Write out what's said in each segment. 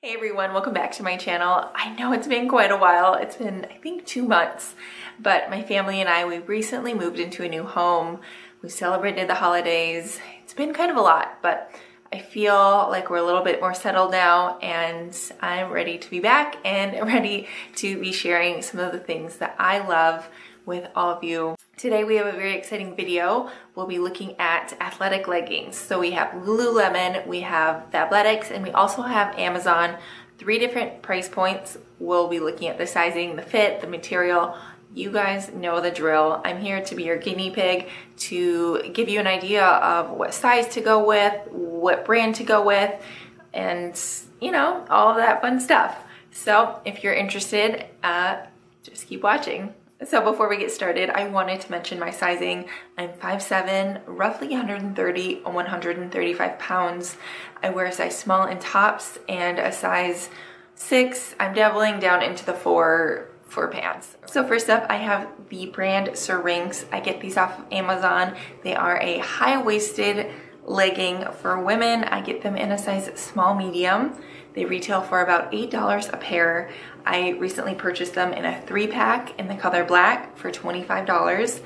Hey everyone, welcome back to my channel. I know it's been quite a while. It's been, I think, 2 months, but my family and I, we recently moved into a new home. We celebrated the holidays. It's been kind of a lot, but I feel like we're a little bit more settled now and I'm ready to be back and ready to be sharing some of the things that I love with all of you. Today we have a very exciting video. We'll be looking at athletic leggings. So we have Lululemon, we have Fabletics, and we also have Amazon. 3 different price points. We'll be looking at the sizing, the fit, the material. You guys know the drill. I'm here to be your guinea pig to give you an idea of what size to go with, what brand to go with, and you know, all of that fun stuff. So if you're interested, just keep watching. So before we get started, I wanted to mention my sizing. I'm 5'7", roughly 130 or 135 pounds. I wear a size small in tops and a size 6. I'm dabbling down into the 4 for pants. So first up, I have the brand Syrinx. I get these off of Amazon. They are a high-waisted legging for women. I get them in a size small medium. They retail for about $8 a pair. I recently purchased them in a 3-pack in the color black for $25.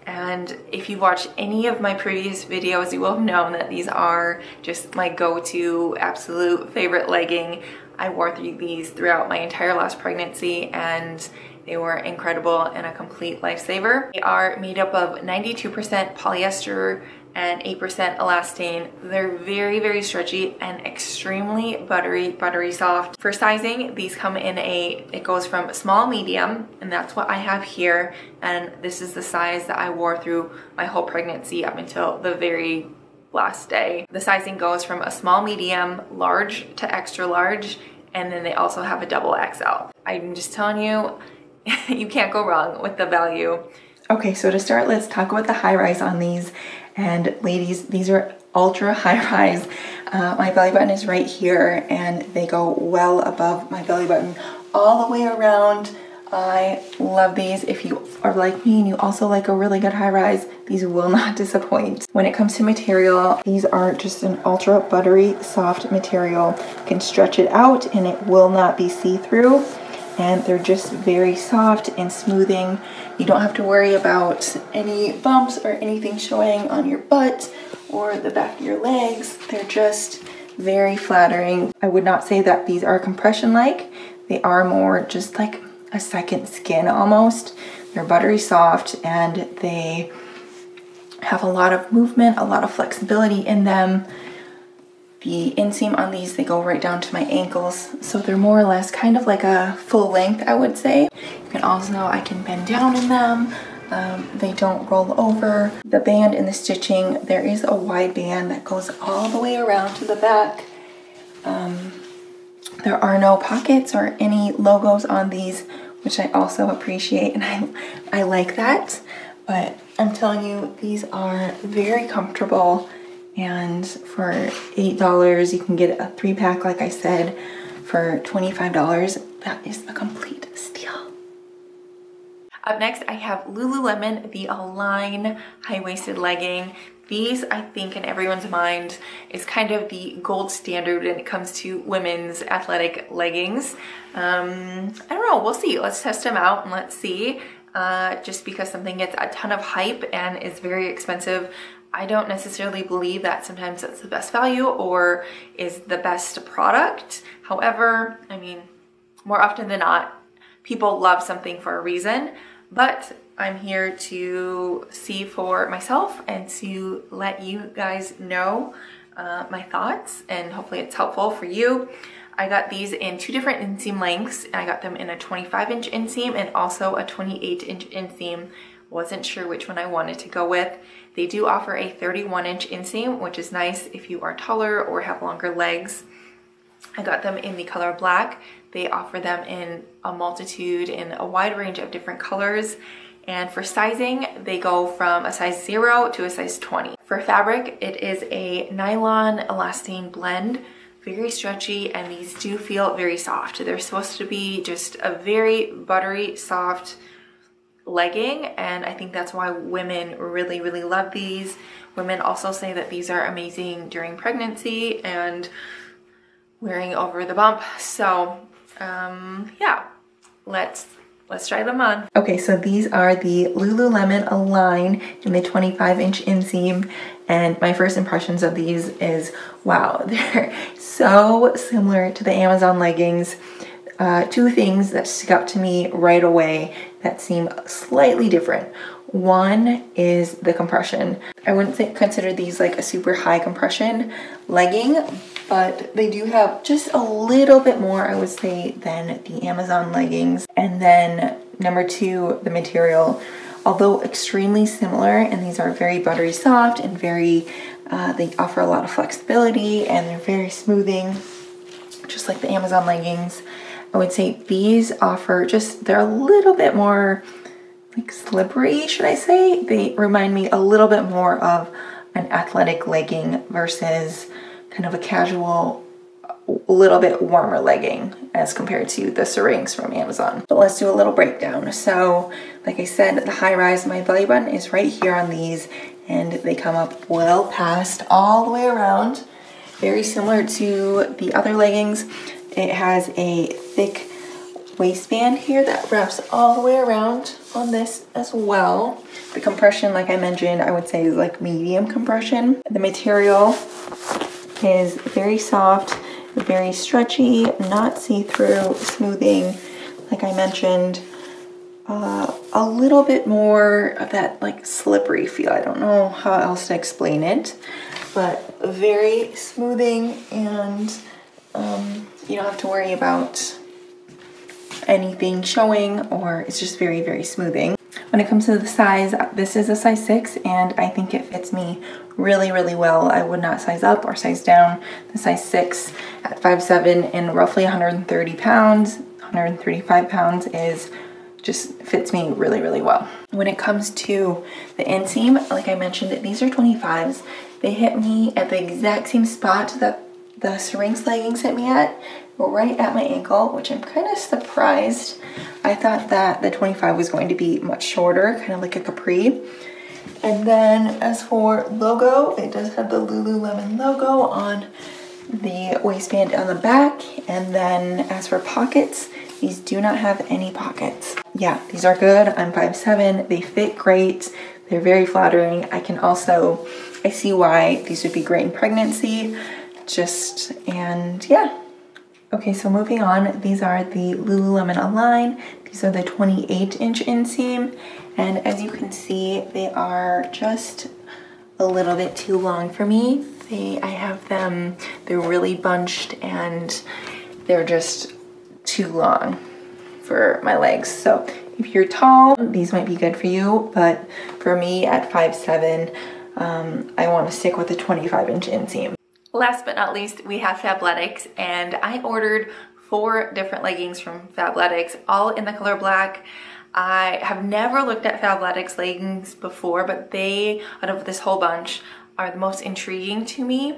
And if you've watched any of my previous videos, you will have known that these are just my go-to absolute favorite legging. I wore these throughout my entire last pregnancy and they were incredible and a complete lifesaver. They are made up of 92% polyester and 8% elastane. They're very, very stretchy and extremely buttery soft. For sizing, these come in it goes from small, medium, and that's what I have here. And this is the size that I wore through my whole pregnancy up until the very last day. The sizing goes from a small, medium, large to extra large, and then they also have a double XL. I'm just telling you, you can't go wrong with the value. Okay, so to start, let's talk about the high rise on these. And ladies, these are ultra high rise. My belly button is right here and they go well above my belly button all the way around. I love these. If you are like me and you also like a really good high rise, these will not disappoint. When it comes to material, these are just an ultra buttery soft material. You can stretch it out and it will not be see-through. And they're just very soft and smoothing. You don't have to worry about any bumps or anything showing on your butt or the back of your legs. They're just very flattering. I would not say that these are compression-like. They are more just like a second skin almost. They're buttery soft and they have a lot of movement, a lot of flexibility in them. The inseam on these, they go right down to my ankles, so they're more or less kind of like a full length, I would say. You can also, I can bend down in them. They don't roll over. The band and the stitching, there is a wide band that goes all the way around to the back. There are no pockets or any logos on these, which I also appreciate, and I like that. But I'm telling you, these are very comfortable. And for $8, you can get a 3-pack, like I said, for $25. That is a complete steal. Up next, I have Lululemon, the Align high-waisted legging. These, I think, in everyone's mind, is kind of the gold standard when it comes to women's athletic leggings. I don't know, we'll see. Let's test them out and let's see. Just because something gets a ton of hype and is very expensive, I don't necessarily believe that sometimes that's the best value or is the best product. However, I mean, more often than not, people love something for a reason, but I'm here to see for myself and to let you guys know my thoughts, and hopefully it's helpful for you. I got these in 2 different inseam lengths. I got them in a 25-inch inseam and also a 28-inch inseam. Wasn't sure which one I wanted to go with. They do offer a 31-inch inseam, which is nice if you are taller or have longer legs. I got them in the color black. They offer them in a multitude, in a wide range of different colors. And for sizing, they go from a size 0 to a size 20. For fabric, it is a nylon elastane blend, very stretchy, and these do feel very soft. They're supposed to be just a very buttery, soft legging, and I think that's why women really love these. Women also say that these are amazing during pregnancy, and wearing over the bump. So yeah, let's try them on. Okay, so these are the Lululemon Align in the 25-inch inseam, and my first impressions of these is, wow, they're so similar to the Amazon leggings. Two things that stick out to me right away that seem slightly different. One is the compression. I wouldn't consider these like a super high compression legging, but they do have just a little bit more, I would say, than the Amazon leggings. And then number two, the material. Although extremely similar, and these are very buttery soft and very, they offer a lot of flexibility and they're very smoothing, just like the Amazon leggings. I would say these offer they're a little bit more like slippery, should I say? They remind me a little bit more of an athletic legging versus kind of a casual, a little bit warmer legging as compared to the Syrinx from Amazon. But let's do a little breakdown. So like I said, the high rise, my belly button is right here on these, and they come up well past all the way around. Very similar to the other leggings. It has a thick waistband here that wraps all the way around on this as well. The compression, like I mentioned, I would say is like medium compression. The material is very soft, very stretchy, not see-through, smoothing, like I mentioned. A little bit more of that like slippery feel. I don't know how else to explain it, but very smoothing, and you don't have to worry about anything showing, or it's just very, very smoothing. When it comes to the size, this is a size 6, and I think it fits me really, really well. I would not size up or size down. The size 6 at 5'7" and roughly 130 pounds, 135 pounds just fits me really, really well. When it comes to the inseam, like I mentioned, these are 25s. They hit me at the exact same spot that the Syrinx leggings hit me at, right at my ankle, which I'm kind of surprised. I thought that the 25 was going to be much shorter, kind of like a capri. And then as for logo, it does have the Lululemon logo on the waistband on the back. And then as for pockets, these do not have any pockets. Yeah, these are good. I'm 5'7". They fit great. They're very flattering. I see why these would be great in pregnancy. And yeah. Okay, so moving on, these are the Lululemon Align. These are the 28-inch inseam, and as you can see, they are just a little bit too long for me. I have them, they're really bunched, and they're just too long for my legs. So if you're tall, these might be good for you, but for me at 5'7", I want to stick with the 25-inch inseam. Last but not least, we have Fabletics, and I ordered 4 different leggings from Fabletics, all in the color black. I have never looked at Fabletics leggings before, but they, out of this whole bunch, are the most intriguing to me.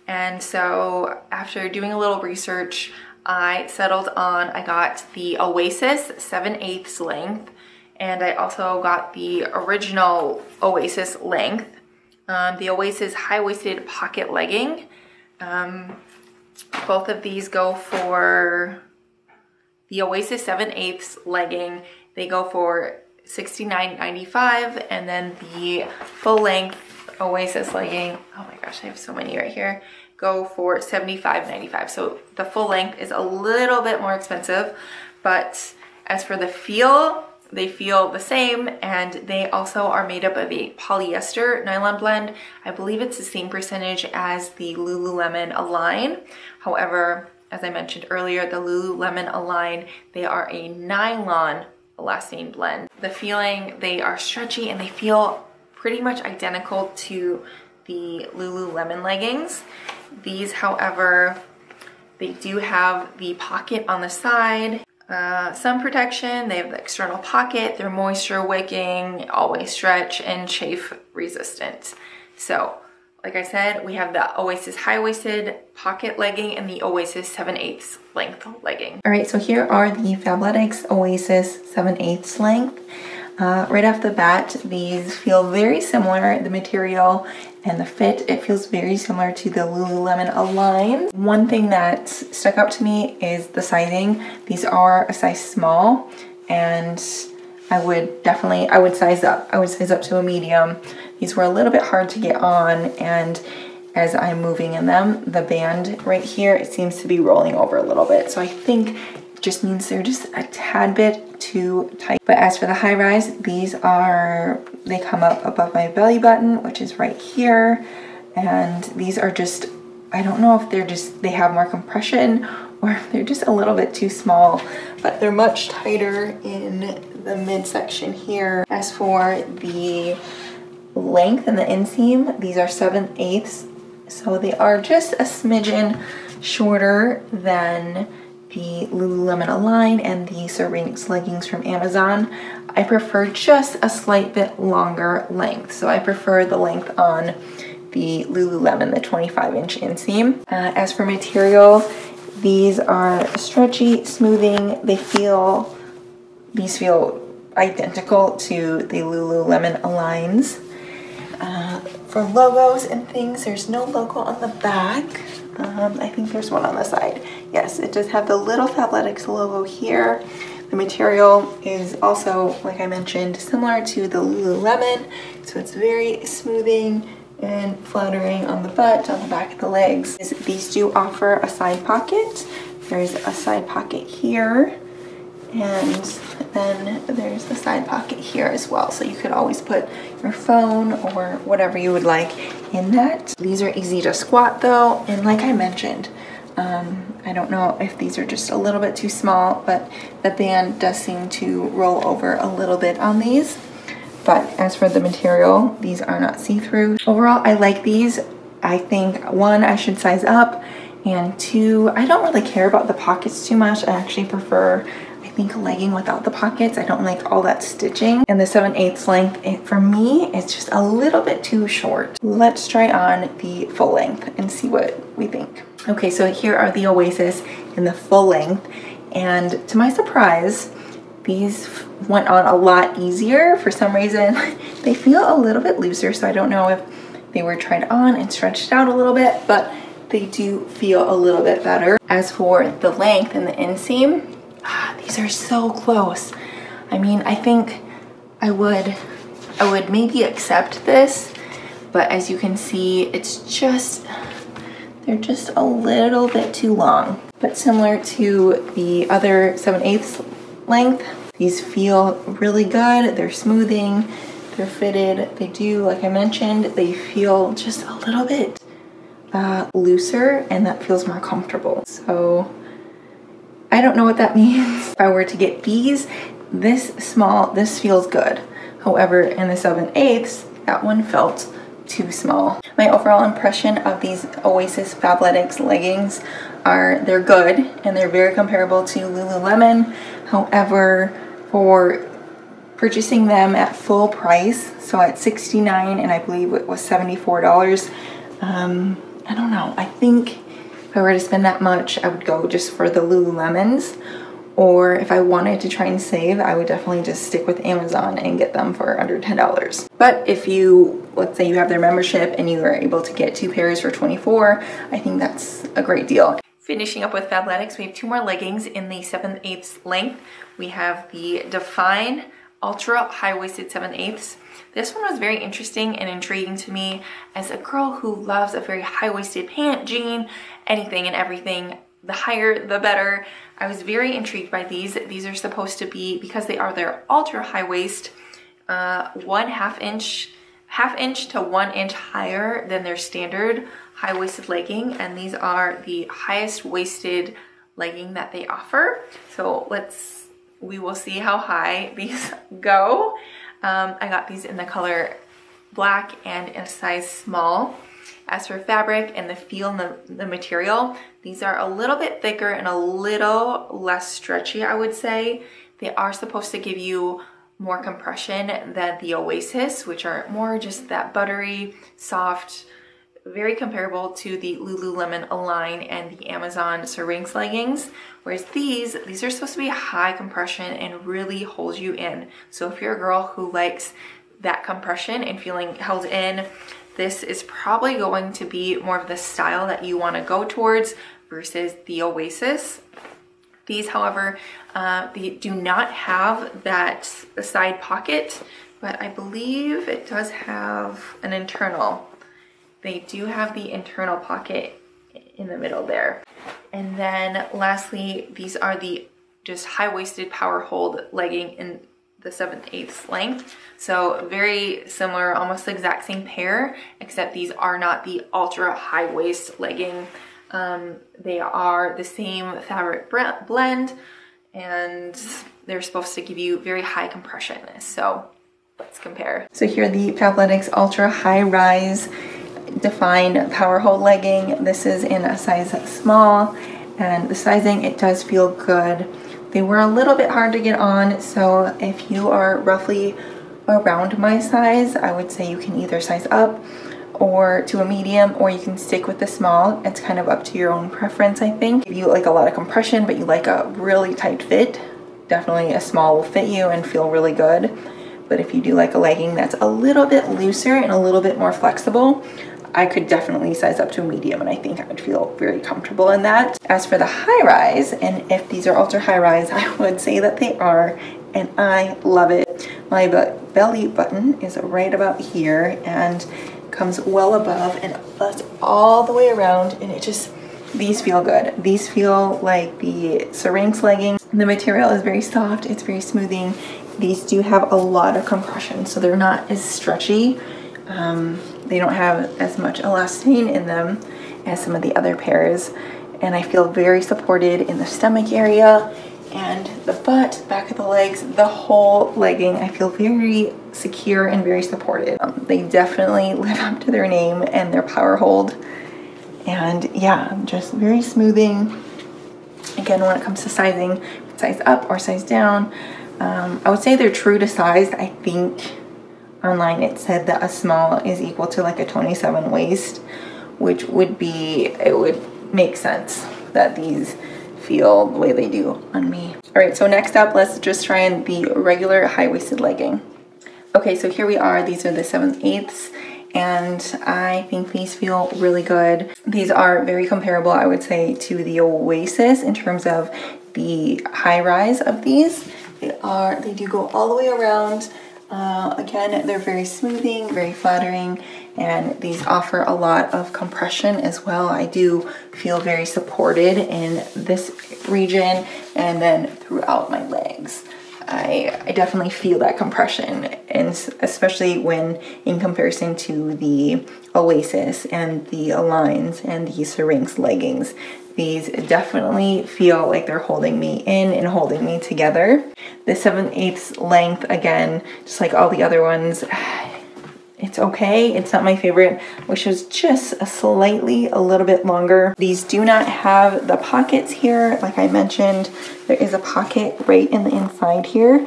And so after doing a little research, I settled on, I got the Oasis 7/8 length, and I also got the original Oasis length. The Oasis high-waisted pocket legging. Both of these go for the Oasis 7/8 legging. They go for $69.95, and then the full-length Oasis legging, oh my gosh, I have so many right here, go for $75.95. So the full length is a little bit more expensive, but as for the feel, they feel the same, and they also are made up of a polyester nylon blend. I believe it's the same percentage as the Lululemon Align. However, as I mentioned earlier, the Lululemon Align, they are a nylon elastane blend. The feeling, they are stretchy and they feel pretty much identical to the Lululemon leggings. These, however, they do have the pocket on the side. Sun protection, they have the external pocket, they're moisture wicking, always stretch, and chafe resistant. So, like I said, we have the Oasis high-waisted pocket legging and the Oasis 7/8 length legging. All right, so here are the Fabletics Oasis 7/8 length. Right off the bat, these feel very similar. The material and the fit, it feels very similar to the Lululemon Align. One thing that stuck out to me is the sizing. These are a size small, and I would size up. I would size up to a medium. These were a little bit hard to get on, and as I'm moving in them, the band right here, it seems to be rolling over a little bit. So I think it just means they're just a tad bit too tight. But as for the high rise, they come up above my belly button, which is right here. And these are just, I don't know if they have more compression or if they're just a little bit too small, but they're much tighter in the midsection here. As for the length and the inseam, these are 7/8, so they are just a smidgen shorter than the Lululemon Align and the Syrinx leggings from Amazon. I prefer just a slight bit longer length, so I prefer the length on the Lululemon, the 25-inch inseam. As for material, these are stretchy, smoothing. These feel identical to the Lululemon Aligns. For logos and things, there's no logo on the back. I think there's one on the side. Yes, it does have the little Fabletics logo here. The material is also, like I mentioned, similar to the Lululemon, so it's very smoothing and flattering on the butt, on the back of the legs. These do offer a side pocket. There's a side pocket here, and then there's a side pocket here as well. So you could always put your phone or whatever you would like in that. These are easy to squat though, and like I mentioned, I don't know if these are just a little bit too small, but the band does seem to roll over a little bit on these. But as for the material, these are not see-through. Overall, I like these. I think, one, I should size up, and two, I don't really care about the pockets too much. I actually prefer, I think, a legging without the pockets. I don't like all that stitching. And the 7/8 length, for me, it's just a little bit too short. Let's try on the full length and see what we think. Okay, so here are the Oasis in the full length, and to my surprise, these went on a lot easier. For some reason, they feel a little bit looser, so I don't know if they were tried on and stretched out a little bit, but they do feel a little bit better. As for the length and the inseam, these are so close. I mean, I think I would maybe accept this, but as you can see, they're just a little bit too long. But similar to the other 7/8 length, these feel really good. They're smoothing, they're fitted. They do, like I mentioned, they feel just a little bit looser, and that feels more comfortable. So I don't know what that means. If I were to get these this small, this feels good. However, in the 7/8, that one felt too small. My overall impression of these Oasis Fabletics leggings are they're good and they're very comparable to Lululemon. However, for purchasing them at full price, so at $69 and I believe it was $74, I don't know. I think if I were to spend that much, I would go just for the Lululemons, or if I wanted to try and save, I would definitely just stick with Amazon and get them for under $10. But if you, let's say you have their membership and you are able to get 2 pairs for $24, I think that's a great deal. Finishing up with Fabletics, we have 2 more leggings in the 7/8 length. We have the Define Ultra High-Waisted 7/8. This one was very interesting and intriguing to me as a girl who loves a very high-waisted pant, jean, anything and everything. The higher, the better. I was very intrigued by these. These are supposed to be, because they are their ultra high waist, 1/2 inch to 1 inch higher than their standard high-waisted legging, and these are the highest waisted legging that they offer. So we will see how high these go. I got these in the color black and in a size small. As for fabric and the feel and the material, these are a little bit thicker and a little less stretchy, I would say. They are supposed to give you more compression than the Oasis, which are more just that buttery, soft, very comparable to the Lululemon Align and the Amazon Syrinx leggings, whereas these are supposed to be high compression and really hold you in. So if you're a girl who likes that compression and feeling held in, this is probably going to be more of the style that you want to go towards versus the Oasis. These, however, they do not have that side pocket, but I believe it does have an internal. They do have the internal pocket in the middle there. And then lastly, these are the just high-waisted power hold legging in the 7/8 length. So very similar, almost the exact same pair, except these are not the ultra high waist legging. They are the same fabric blend, and they're supposed to give you very high compression. So let's compare. So here are the Fabletics Ultra High Rise Defined Power Hold Legging. This is in a size small, and the sizing, it does feel good. They were a little bit hard to get on, so if you are roughly around my size, I would say you can either size up or to a medium, or you can stick with the small. It's kind of up to your own preference, I think. If you like a lot of compression but you like a really tight fit, definitely a small will fit you and feel really good. But if you do like a legging that's a little bit looser and a little bit more flexible, I could definitely size up to a medium, and I think I would feel very comfortable in that. As for the high rise, and if these are ultra high rise, I would say that they are, and I love it. My belly button is right about here and comes well above, and that's all the way around, and it just, these feel good. These feel like the Syrinx leggings. The material is very soft, it's very smoothing. These do have a lot of compression, so they're not as stretchy. They don't have as much elastane in them as some of the other pairs, and I feel very supported in the stomach area and the butt, back of the legs, the whole legging. I feel very secure and very supported. They definitely live up to their name and their power hold, and yeah, just very smoothing. Again, when it comes to sizing, size up or size down, I would say they're true to size. I think online it said that a small is equal to like a 27 waist, which would be, it would make sense that these feel the way they do on me. All right, so next up, let's just try on the regular high-waisted legging. Okay, so here we are. These are the 7/8, and I think these feel really good. These are very comparable, I would say, to the Oasis in terms of the high rise of these. They do go all the way around. Again, they're very smoothing, very flattering, and these offer a lot of compression as well. I do feel very supported in this region and then throughout my legs. I definitely feel that compression, and especially when in comparison to the Oasis and the Aligns and the Syrinx leggings. These definitely feel like they're holding me in and holding me together. The 7/8 length, again, just like all the other ones, it's okay. It's not my favorite, which is just a little bit longer. These do not have the pockets here. Like I mentioned, there is a pocket right in the inside here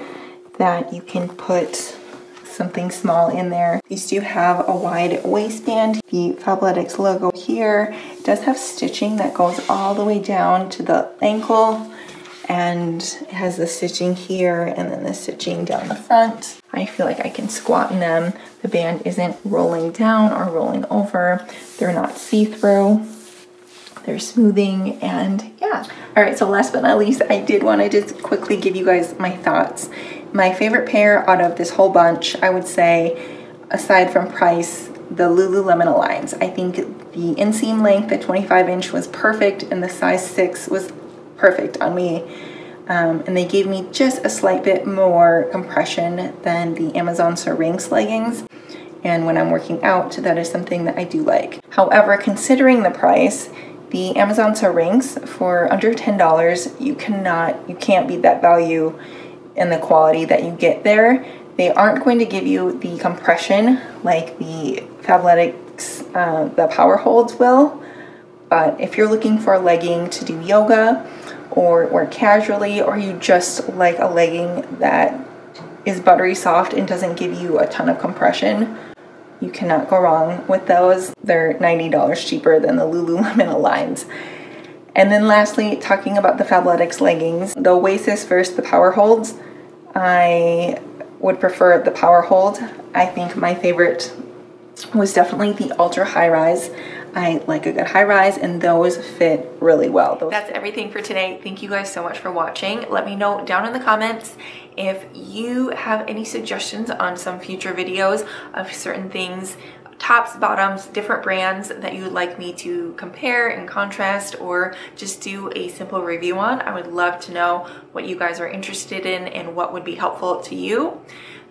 that you can put something small in there. These do have a wide waistband. The Fabletics logo here does have stitching that goes all the way down to the ankle, and it has the stitching here and then the stitching down the front. I feel like I can squat in them. The band isn't rolling down or rolling over. They're not see-through. They're smoothing, and yeah. All right, so last but not least, I did want to just quickly give you guys my thoughts. My favorite pair out of this whole bunch, I would say, aside from price, the Lululemon Aligns. I think the inseam length, the 25-inch, was perfect, and the size 6 was perfect on me. And they gave me just a slight bit more compression than the Amazon Syrinx leggings. And when I'm working out, that is something that I do like. However, considering the price, the Amazon Syrinx for under $10, you can't beat that value and the quality that you get there. They aren't going to give you the compression like the Fabletics, the power holds will. But if you're looking for a legging to do yoga or wear casually, or you just like a legging that is buttery soft and doesn't give you a ton of compression, You cannot go wrong with those. They're $90 cheaper than the Lululemon Aligns. And then lastly, talking about the Fabletics leggings, the Oasis versus the Power Holds. I would prefer the Power Hold. I think my favorite was definitely the ultra high rise. I like a good high rise, and those fit really well. That's everything for today. Thank you guys so much for watching. Let me know down in the comments if you have any suggestions on some future videos of certain things, tops, bottoms, different brands that you would like me to compare and contrast, or just do a simple review on. I would love to know what you guys are interested in and what would be helpful to you.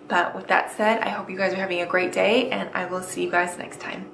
But with that said, I hope you guys are having a great day, and I will see you guys next time.